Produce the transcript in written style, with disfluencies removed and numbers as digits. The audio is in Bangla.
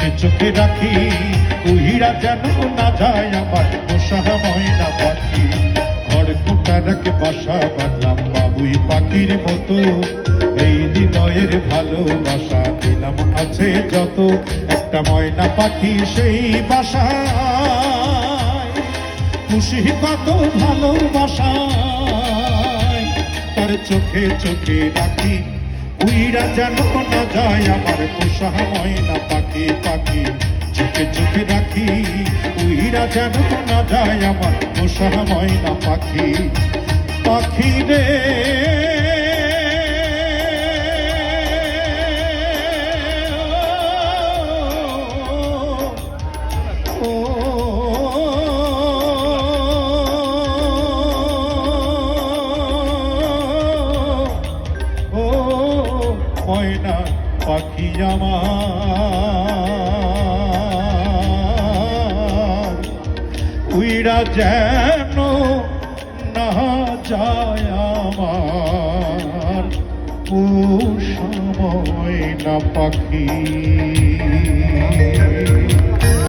চোখে চোখে রাখি উইরা যেন না যায় আমার পোষা ময়না পাখি। ঘর কোটারাকে বাসা বাঁধলাম বাবুই পাখির মতো, এই হৃদয়ের ভালোবাসা দিলাম আছে যত, একটা ময়না পাখি সেই বাসায় খুশি কত ভালোবাসায়। তার চোখে চোখে রাখি উইরা যেন না যায় আমার পোষা ময়না পাখি পাখি। চোখে চোখে রাখি উইরা যেন না যায় আমার পোষা ময়না পাখি পাখি রে। ময়না পাখি আমার উইরা যেন না যায় আমার পোষা ময়না পাখি।